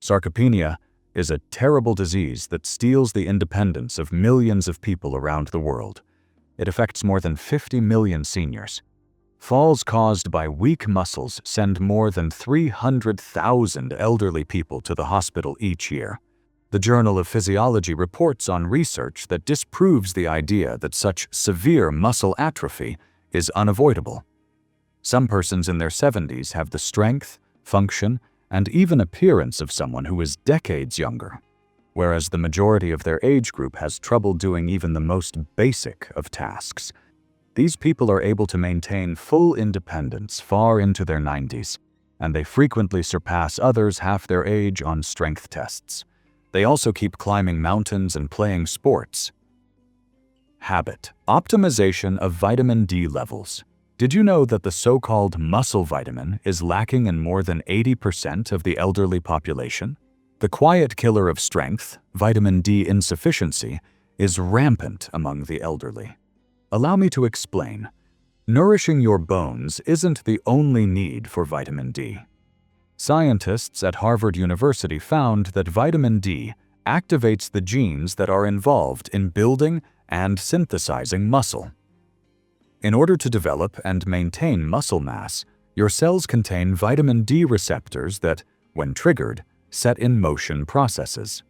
Sarcopenia is a terrible disease that steals the independence of millions of people around the world. It affects more than 50 million seniors. Falls caused by weak muscles send more than 300,000 elderly people to the hospital each year. The Journal of Physiology reports on research that disproves the idea that such severe muscle atrophy is unavoidable. Some persons in their 70s have the strength, function, and even appearance of someone who is decades younger, whereas the majority of their age group has trouble doing even the most basic of tasks. These people are able to maintain full independence far into their 90s, and they frequently surpass others half their age on strength tests. They also keep climbing mountains and playing sports. Habit. Optimization of vitamin D levels. Did you know that the so-called muscle vitamin is lacking in more than 80% of the elderly population? The quiet killer of strength, vitamin D insufficiency, is rampant among the elderly. Allow me to explain. Nourishing your bones isn't the only need for vitamin D. Scientists at Harvard University found that vitamin D activates the genes that are involved in building and synthesizing muscle. In order to develop and maintain muscle mass, your cells contain vitamin D receptors that, when triggered, set in motion processes.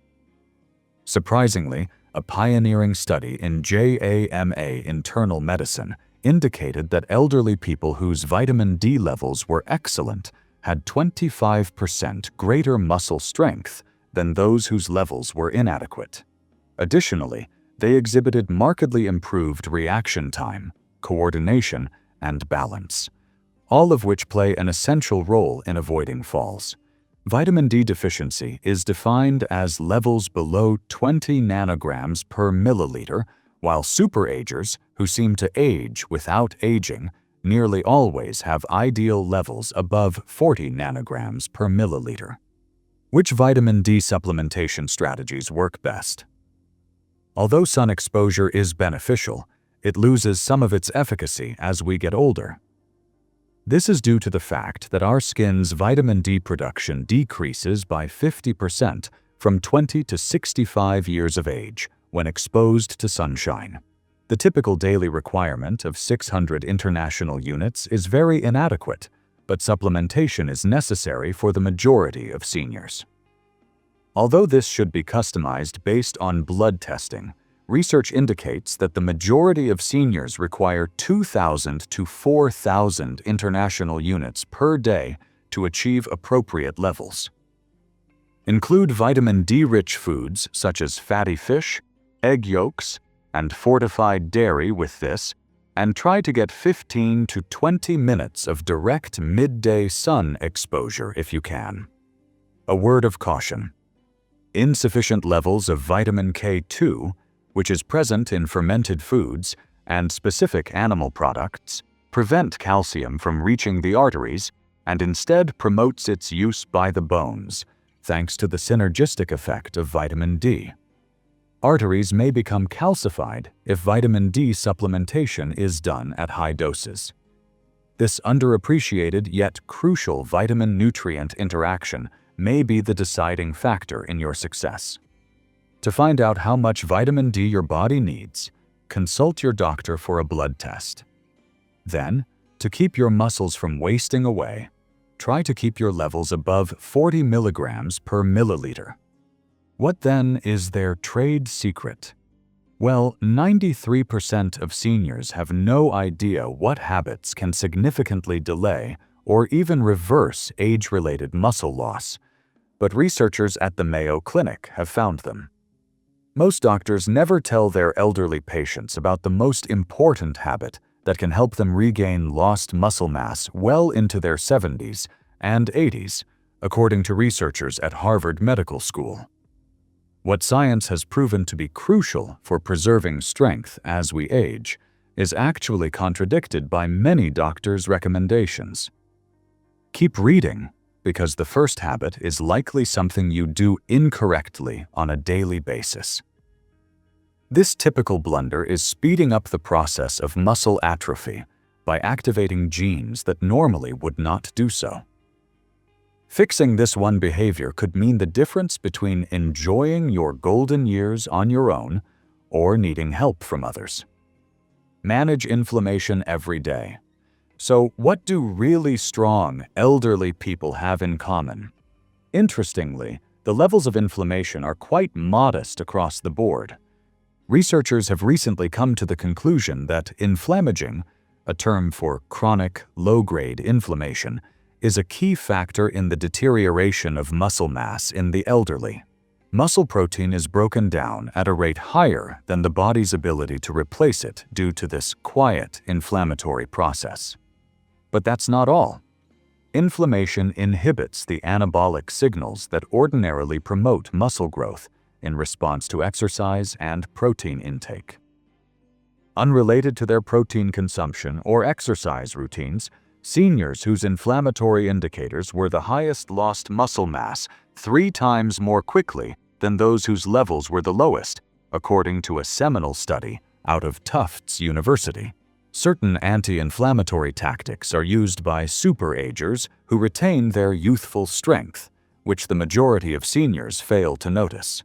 Surprisingly, a pioneering study in JAMA Internal Medicine indicated that elderly people whose vitamin D levels were excellent had 25% greater muscle strength than those whose levels were inadequate. Additionally, they exhibited markedly improved reaction time, coordination, and balance, all of which play an essential role in avoiding falls. Vitamin D deficiency is defined as levels below 20 nanograms per milliliter, while superagers, who seem to age without aging, nearly always have ideal levels above 40 nanograms per milliliter. Which vitamin D supplementation strategies work best? Although sun exposure is beneficial, it loses some of its efficacy as we get older. This is due to the fact that our skin's vitamin D production decreases by 50% from 20 to 65 years of age when exposed to sunshine. The typical daily requirement of 600 international units is very inadequate, but supplementation is necessary for the majority of seniors. Although this should be customized based on blood testing, research indicates that the majority of seniors require 2,000 to 4,000 international units per day to achieve appropriate levels. Include vitamin D-rich foods such as fatty fish, egg yolks, and fortified dairy with this, and try to get 15 to 20 minutes of direct midday sun exposure if you can. A word of caution. Insufficient levels of vitamin K2, which is present in fermented foods and specific animal products, prevent calcium from reaching the arteries and instead promotes its use by the bones, thanks to the synergistic effect of vitamin D. Arteries may become calcified if vitamin D supplementation is done at high doses. This underappreciated yet crucial vitamin-nutrient interaction may be the deciding factor in your success. To find out how much vitamin D your body needs, consult your doctor for a blood test. Then, to keep your muscles from wasting away, try to keep your levels above 40 milligrams per milliliter. What then is their trade secret? Well, 93% of seniors have no idea what habits can significantly delay or even reverse age-related muscle loss, but researchers at the Mayo Clinic have found them. Most doctors never tell their elderly patients about the most important habit that can help them regain lost muscle mass well into their 70s and 80s, according to researchers at Harvard Medical School. What science has proven to be crucial for preserving strength as we age is actually contradicted by many doctors' recommendations. Keep reading, because the first habit is likely something you do incorrectly on a daily basis. This typical blunder is speeding up the process of muscle atrophy by activating genes that normally would not do so. Fixing this one behavior could mean the difference between enjoying your golden years on your own or needing help from others. Manage inflammation every day. So, what do really strong, elderly people have in common? Interestingly, the levels of inflammation are quite modest across the board. Researchers have recently come to the conclusion that inflammaging, a term for chronic, low-grade inflammation, is a key factor in the deterioration of muscle mass in the elderly. Muscle protein is broken down at a rate higher than the body's ability to replace it due to this quiet inflammatory process. But that's not all. Inflammation inhibits the anabolic signals that ordinarily promote muscle growth in response to exercise and protein intake. Unrelated to their protein consumption or exercise routines, seniors whose inflammatory indicators were the highest lost muscle mass 3 times more quickly than those whose levels were the lowest, according to a seminal study out of Tufts University. Certain anti-inflammatory tactics are used by superagers who retain their youthful strength, which the majority of seniors fail to notice.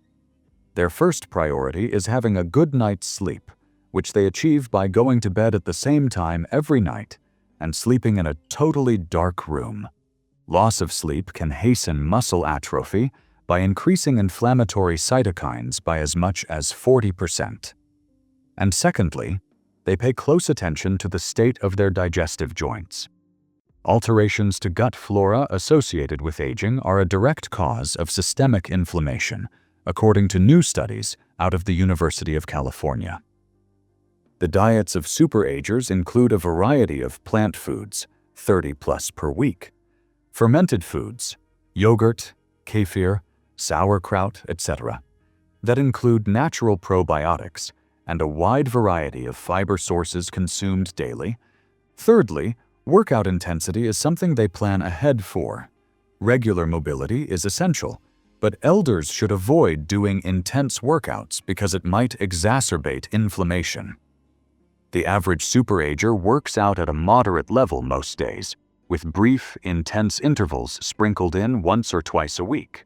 Their first priority is having a good night's sleep, which they achieve by going to bed at the same time every night and sleeping in a totally dark room. Loss of sleep can hasten muscle atrophy by increasing inflammatory cytokines by as much as 40%. And secondly, they pay close attention to the state of their digestive joints. Alterations to gut flora associated with aging are a direct cause of systemic inflammation, according to new studies out of the University of California. The diets of superagers include a variety of plant foods, 30+ per week, fermented foods, yogurt, kefir, sauerkraut, etc., that include natural probiotics, and a wide variety of fiber sources consumed daily. Thirdly, workout intensity is something they plan ahead for. Regular mobility is essential, but elders should avoid doing intense workouts because it might exacerbate inflammation. The average superager works out at a moderate level most days, with brief, intense intervals sprinkled in once or twice a week.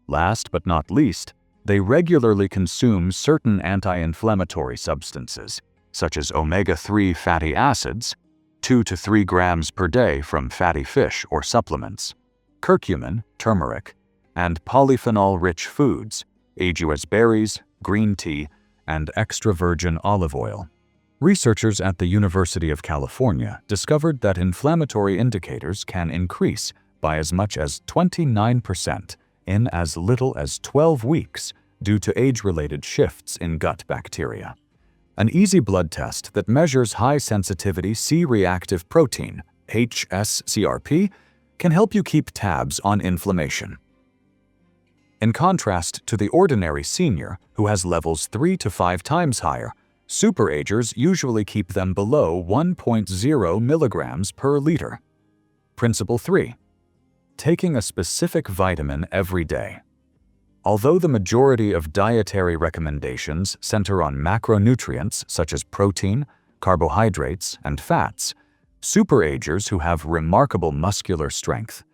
Last but not least, they regularly consume certain anti-inflammatory substances, such as omega-3 fatty acids, 2 to 3 grams per day from fatty fish or supplements, curcumin, turmeric, and polyphenol-rich foods, ajoas berries, green tea, and extra virgin olive oil. Researchers at the University of California discovered that inflammatory indicators can increase by as much as 29% in as little as 12 weeks due to age-related shifts in gut bacteria. An easy blood test that measures high-sensitivity C-reactive protein, HSCRP, can help you keep tabs on inflammation. In contrast to the ordinary senior, who has levels 3 to 5 times higher, superagers usually keep them below 1.0 milligrams per liter. Principle 3. Taking a specific vitamin every day. Although the majority of dietary recommendations center on macronutrients such as protein, carbohydrates, and fats, superagers who have remarkable muscular strength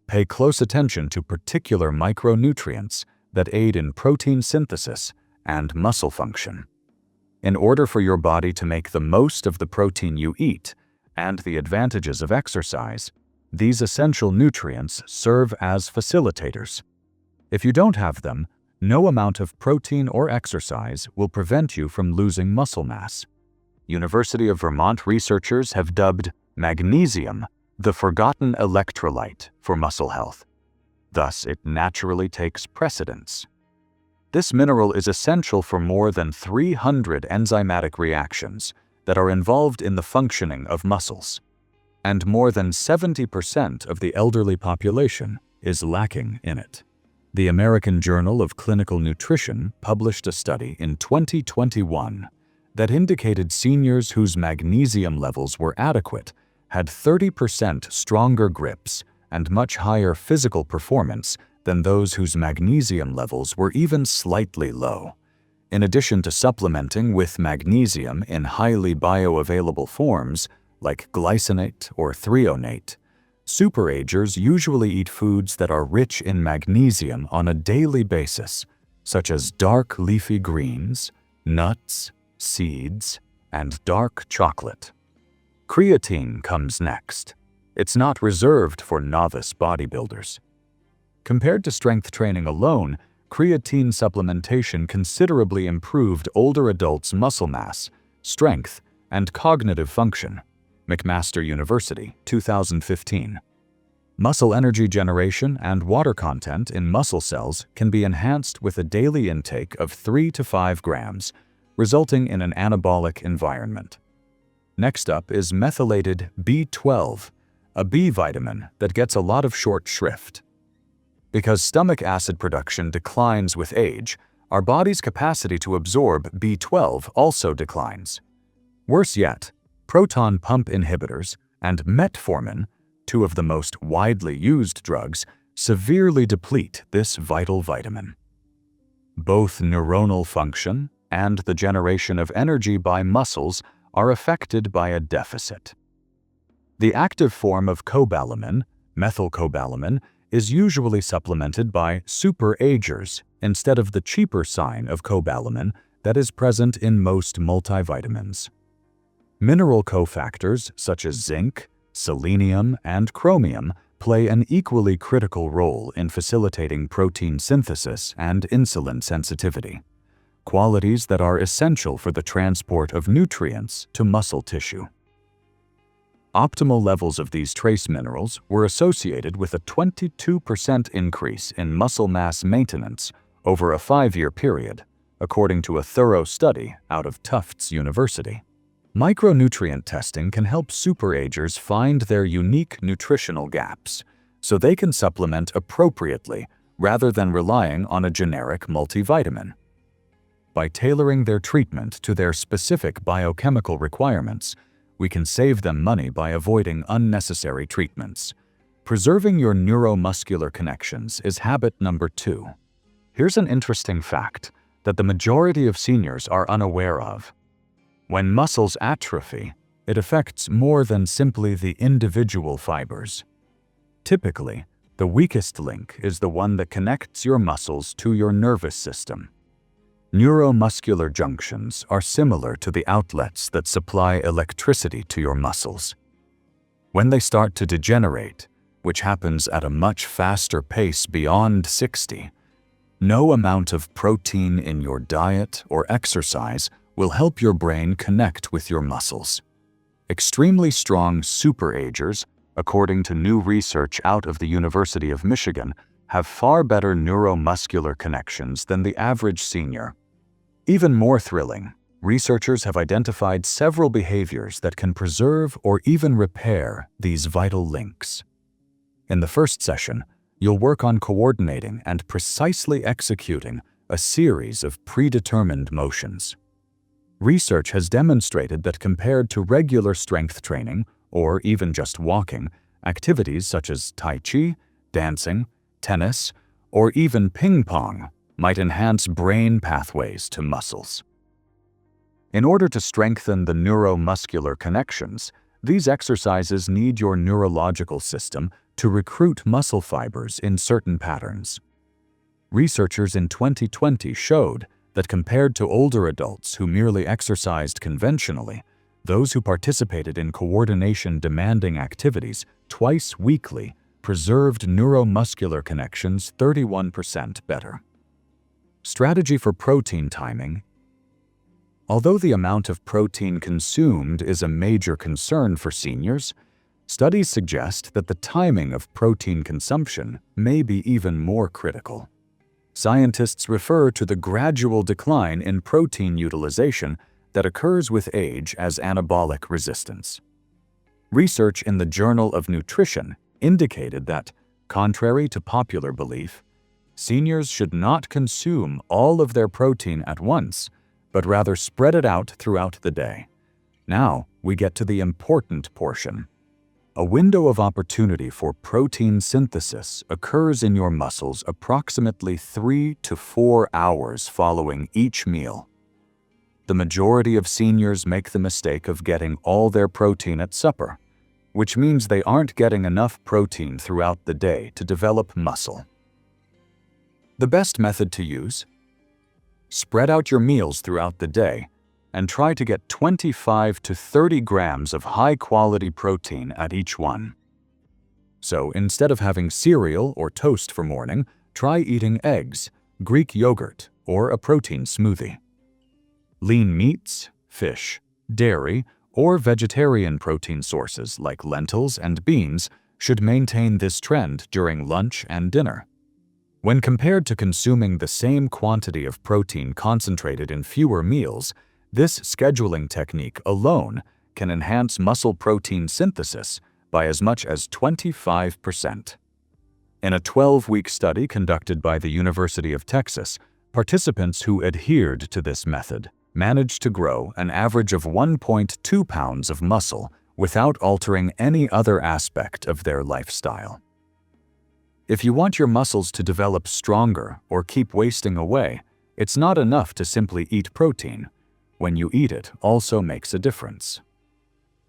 pay close attention to particular micronutrients that aid in protein synthesis and muscle function. In order for your body to make the most of the protein you eat and the advantages of exercise, these essential nutrients serve as facilitators. If you don't have them, no amount of protein or exercise will prevent you from losing muscle mass. University of Vermont researchers have dubbed magnesium the forgotten electrolyte for muscle health. Thus, it naturally takes precedence. This mineral is essential for more than 300 enzymatic reactions that are involved in the functioning of muscles, and more than 70% of the elderly population is lacking in it. The American Journal of Clinical Nutrition published a study in 2021 that indicated seniors whose magnesium levels were adequate had 30% stronger grips and much higher physical performance than those whose magnesium levels were even slightly low. In addition to supplementing with magnesium in highly bioavailable forms like glycinate or threonate, Superagers usually eat foods that are rich in magnesium on a daily basis, such as dark leafy greens, nuts, seeds, and dark chocolate. Creatine comes next. It's not reserved for novice bodybuilders. Compared to strength training alone, creatine supplementation considerably improved older adults' muscle mass, strength, and cognitive function. McMaster University, 2015. Muscle energy generation and water content in muscle cells can be enhanced with a daily intake of 3 to 5 grams, resulting in an anabolic environment. Next up is methylated B12, a B vitamin that gets a lot of short shrift. Because stomach acid production declines with age, our body's capacity to absorb B12 also declines. Worse yet, proton pump inhibitors and metformin, two of the most widely used drugs, severely deplete this vital vitamin. Both neuronal function and the generation of energy by muscles are affected by a deficit. The active form of cobalamin, methylcobalamin, is usually supplemented by superagers instead of the cheaper sign of cobalamin that is present in most multivitamins. Mineral cofactors such as zinc, selenium, and chromium play an equally critical role in facilitating protein synthesis and insulin sensitivity, qualities that are essential for the transport of nutrients to muscle tissue. Optimal levels of these trace minerals were associated with a 22% increase in muscle mass maintenance over a 5-year period, according to a thorough study out of Tufts University. Micronutrient testing can help superagers find their unique nutritional gaps, so they can supplement appropriately rather than relying on a generic multivitamin. By tailoring their treatment to their specific biochemical requirements, we can save them money by avoiding unnecessary treatments. Preserving your neuromuscular connections is habit number 2. Here's an interesting fact that the majority of seniors are unaware of. When muscles atrophy, it affects more than simply the individual fibers. Typically, the weakest link is the one that connects your muscles to your nervous system. Neuromuscular junctions are similar to the outlets that supply electricity to your muscles. When they start to degenerate, which happens at a much faster pace beyond 60, no amount of protein in your diet or exercise will help your brain connect with your muscles. Extremely strong superagers, according to new research out of the University of Michigan, have far better neuromuscular connections than the average senior. Even more thrilling, researchers have identified several behaviors that can preserve or even repair these vital links. In the first session, you'll work on coordinating and precisely executing a series of predetermined motions. Research has demonstrated that compared to regular strength training, or even just walking, activities such as Tai Chi, dancing, tennis, or even ping pong might enhance brain pathways to muscles. In order to strengthen the neuromuscular connections, these exercises need your neurological system to recruit muscle fibers in certain patterns. Researchers in 2020 showed that compared to older adults who merely exercised conventionally, those who participated in coordination-demanding activities twice weekly preserved neuromuscular connections 31% better. Strategy for protein timing. Although the amount of protein consumed is a major concern for seniors, studies suggest that the timing of protein consumption may be even more critical. Scientists refer to the gradual decline in protein utilization that occurs with age as anabolic resistance. Research in the Journal of Nutrition indicated that, contrary to popular belief, seniors should not consume all of their protein at once, but rather spread it out throughout the day. Now, we get to the important portion. A window of opportunity for protein synthesis occurs in your muscles approximately 3 to 4 hours following each meal. The majority of seniors make the mistake of getting all their protein at supper, which means they aren't getting enough protein throughout the day to develop muscle. The best method to use? Spread out your meals throughout the day and try to get 25 to 30 grams of high-quality protein at each one. So instead of having cereal or toast for morning, try eating eggs, Greek yogurt, or a protein smoothie. Lean meats, fish, dairy, or vegetarian protein sources like lentils and beans should maintain this trend during lunch and dinner. When compared to consuming the same quantity of protein concentrated in fewer meals, this scheduling technique alone can enhance muscle protein synthesis by as much as 25%. In a 12-week study conducted by the University of Texas, participants who adhered to this method managed to grow an average of 1.2 pounds of muscle without altering any other aspect of their lifestyle. If you want your muscles to develop stronger or keep wasting away, it's not enough to simply eat protein. When you eat it also makes a difference.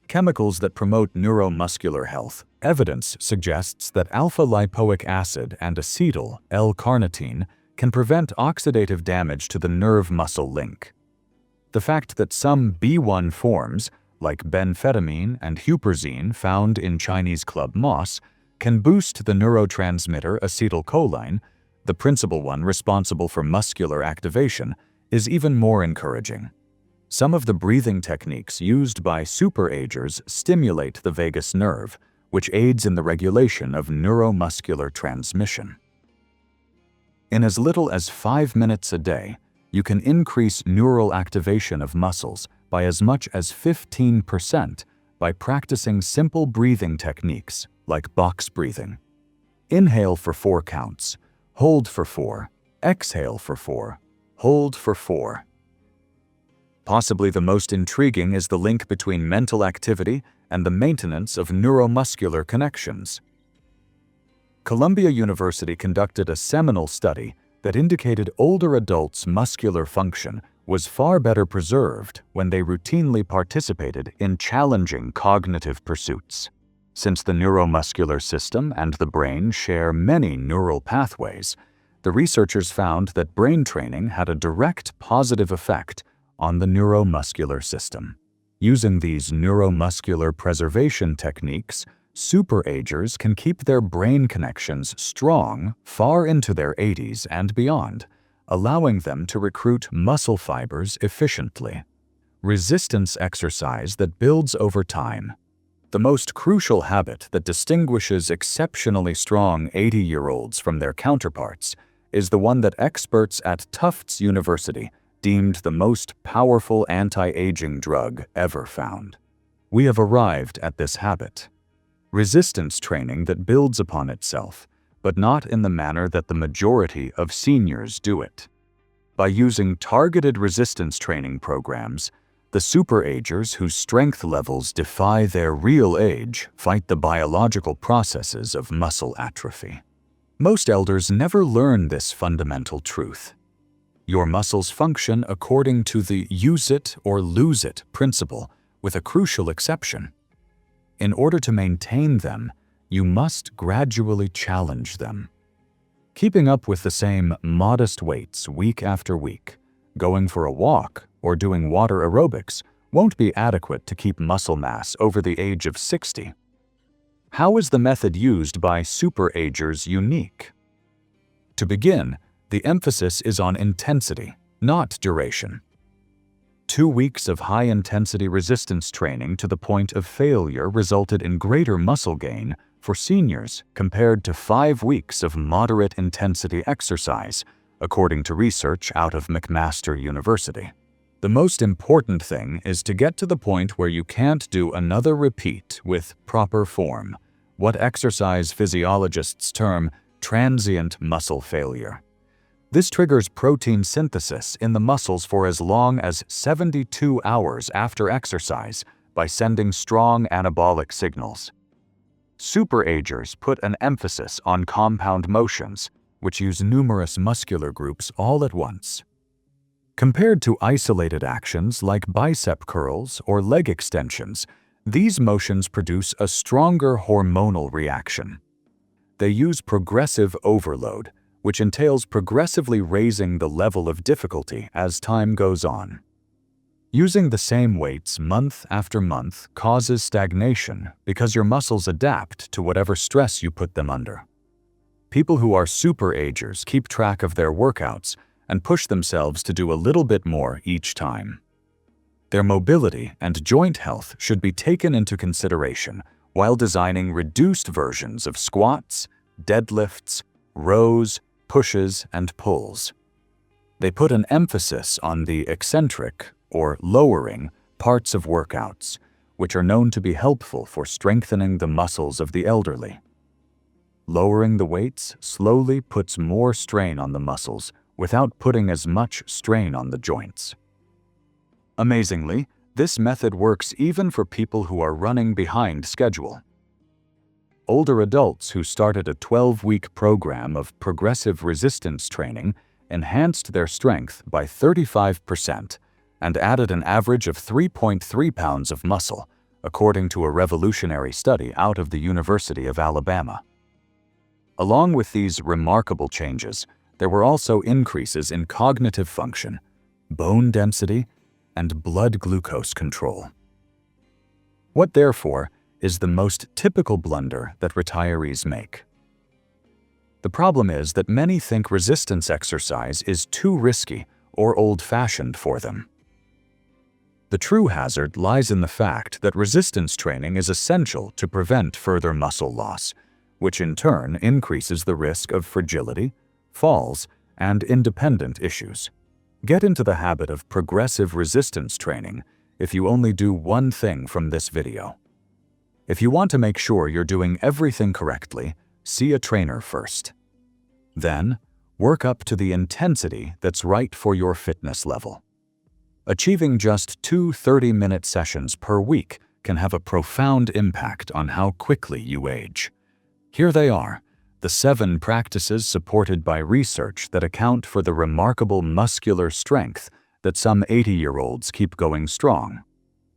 Chemicals that promote neuromuscular health. Evidence suggests that alpha-lipoic acid and acetyl L-carnitine can prevent oxidative damage to the nerve-muscle link. The fact that some B1 forms, like benphetamine and huperzine found in Chinese club moss, can boost the neurotransmitter acetylcholine, the principal one responsible for muscular activation, is even more encouraging. Some of the breathing techniques used by superagers stimulate the vagus nerve, which aids in the regulation of neuromuscular transmission. In as little as 5 minutes a day, you can increase neural activation of muscles by as much as 15% by practicing simple breathing techniques like box breathing. Inhale for 4 counts, hold for 4, exhale for 4, hold for 4. Possibly the most intriguing is the link between mental activity and the maintenance of neuromuscular connections. Columbia University conducted a seminal study that indicated older adults' muscular function was far better preserved when they routinely participated in challenging cognitive pursuits. Since the neuromuscular system and the brain share many neural pathways, the researchers found that brain training had a direct positive effect on the neuromuscular system. Using these neuromuscular preservation techniques, superagers can keep their brain connections strong far into their 80s and beyond, allowing them to recruit muscle fibers efficiently. Resistance exercise that builds over time. The most crucial habit that distinguishes exceptionally strong 80-year-olds from their counterparts is the one that experts at Tufts University deemed the most powerful anti-aging drug ever found. We have arrived at this habit. Resistance training that builds upon itself, but not in the manner that the majority of seniors do it. By using targeted resistance training programs, the superagers whose strength levels defy their real age fight the biological processes of muscle atrophy. Most elders never learn this fundamental truth. Your muscles function according to the use it or lose it principle, with a crucial exception. In order to maintain them, you must gradually challenge them. Keeping up with the same modest weights week after week, going for a walk, or doing water aerobics won't be adequate to keep muscle mass over the age of 60. How is the method used by superagers unique? To begin, the emphasis is on intensity, not duration. 2 weeks of high-intensity resistance training to the point of failure resulted in greater muscle gain for seniors compared to 5 weeks of moderate-intensity exercise, according to research out of McMaster University. The most important thing is to get to the point where you can't do another repeat with proper form, what exercise physiologists term transient muscle failure. This triggers protein synthesis in the muscles for as long as 72 hours after exercise by sending strong anabolic signals. Superagers put an emphasis on compound motions, which use numerous muscular groups all at once. Compared to isolated actions like bicep curls or leg extensions, These motions produce a stronger hormonal reaction. They use progressive overload, which entails progressively raising the level of difficulty as time goes on. Using the same weights month after month causes stagnation because your muscles adapt to whatever stress you put them under. People who are super-agers keep track of their workouts and push themselves to do a little bit more each time. Their mobility and joint health should be taken into consideration while designing reduced versions of squats, deadlifts, rows, pushes, and pulls. They put an emphasis on the eccentric, or lowering, parts of workouts, which are known to be helpful for strengthening the muscles of the elderly. Lowering the weights slowly puts more strain on the muscles without putting as much strain on the joints. Amazingly, this method works even for people who are running behind schedule. Older adults who started a 12-week program of progressive resistance training enhanced their strength by 35% and added an average of 3.3 pounds of muscle, according to a revolutionary study out of the University of Alabama. Along with these remarkable changes, there were also increases in cognitive function, bone density, and blood glucose control. What, therefore, is the most typical blunder that retirees make? The problem is that many think resistance exercise is too risky or old-fashioned for them. The true hazard lies in the fact that resistance training is essential to prevent further muscle loss, which in turn increases the risk of fragility, falls, and independent issues. Get into the habit of progressive resistance training if you only do one thing from this video. If you want to make sure you're doing everything correctly, see a trainer first. Then, work up to the intensity that's right for your fitness level. Achieving just 2 30-minute sessions per week can have a profound impact on how quickly you age. Here they are, the 7 practices supported by research that account for the remarkable muscular strength that some 80-year-olds keep going strong.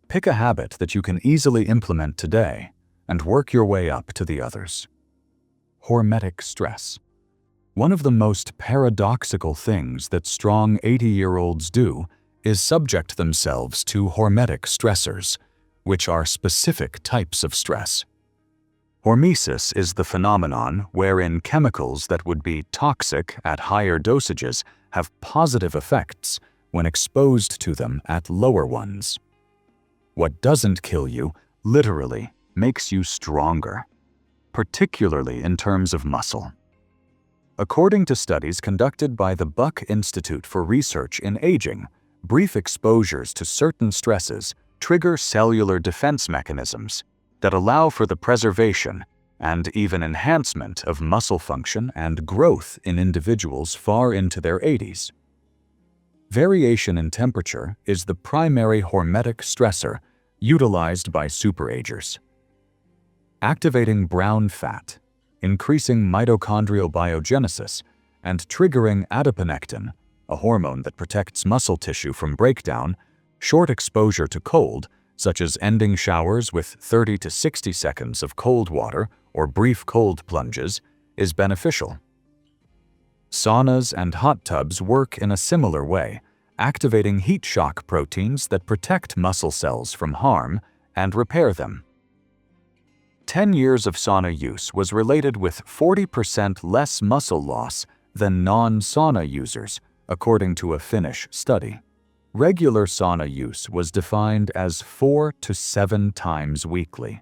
Pick a habit that you can easily implement today and work your way up to the others. Hormetic stress. One of the most paradoxical things that strong 80-year-olds do is subject themselves to hormetic stressors, which are specific types of stress. Hormesis is the phenomenon wherein chemicals that would be toxic at higher dosages have positive effects when exposed to them at lower ones. What doesn't kill you literally makes you stronger, particularly in terms of muscle. According to studies conducted by the Buck Institute for Research in Aging, brief exposures to certain stresses trigger cellular defense mechanisms that allow for the preservation and even enhancement of muscle function and growth in individuals far into their 80s. Variation in temperature is the primary hormetic stressor utilized by superagers. Activating brown fat, increasing mitochondrial biogenesis, and triggering adiponectin, a hormone that protects muscle tissue from breakdown, short exposure to cold, such as ending showers with 30 to 60 seconds of cold water or brief cold plunges, is beneficial. Saunas and hot tubs work in a similar way, activating heat shock proteins that protect muscle cells from harm and repair them. 10 years of sauna use was related with 40% less muscle loss than non-sauna users, according to a Finnish study. Regular sauna use was defined as 4 to 7 times weekly.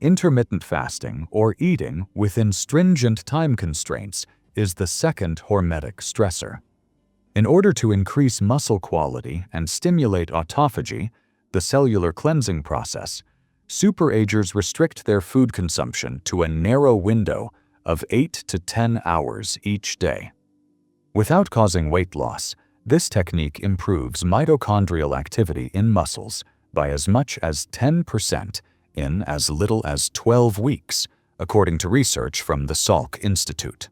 Intermittent fasting or eating within stringent time constraints is the second hormetic stressor. In order to increase muscle quality and stimulate autophagy, the cellular cleansing process, superagers restrict their food consumption to a narrow window of 8 to 10 hours each day. Without causing weight loss, this technique improves mitochondrial activity in muscles by as much as 10% in as little as 12 weeks, according to research from the Salk Institute.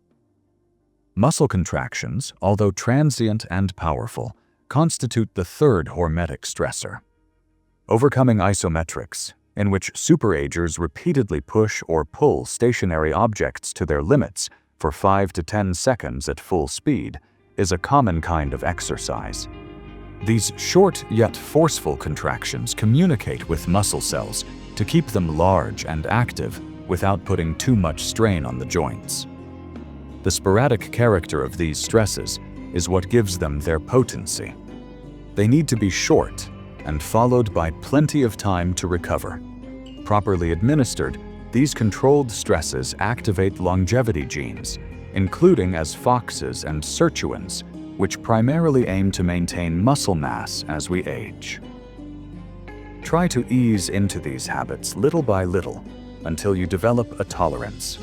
Muscle contractions, although transient and powerful, constitute the third hormetic stressor. Overcoming isometrics, in which superagers repeatedly push or pull stationary objects to their limits for 5 to 10 seconds at full speed, is a common kind of exercise. These short yet forceful contractions communicate with muscle cells to keep them large and active without putting too much strain on the joints. The sporadic character of these stresses is what gives them their potency. They need to be short and followed by plenty of time to recover. Properly administered, these controlled stresses activate longevity genes, including as FOXes and sirtuins, which primarily aim to maintain muscle mass as we age. Try to ease into these habits little by little until you develop a tolerance.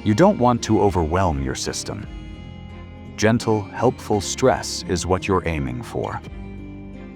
You don't want to overwhelm your system. Gentle, helpful stress is what you're aiming for.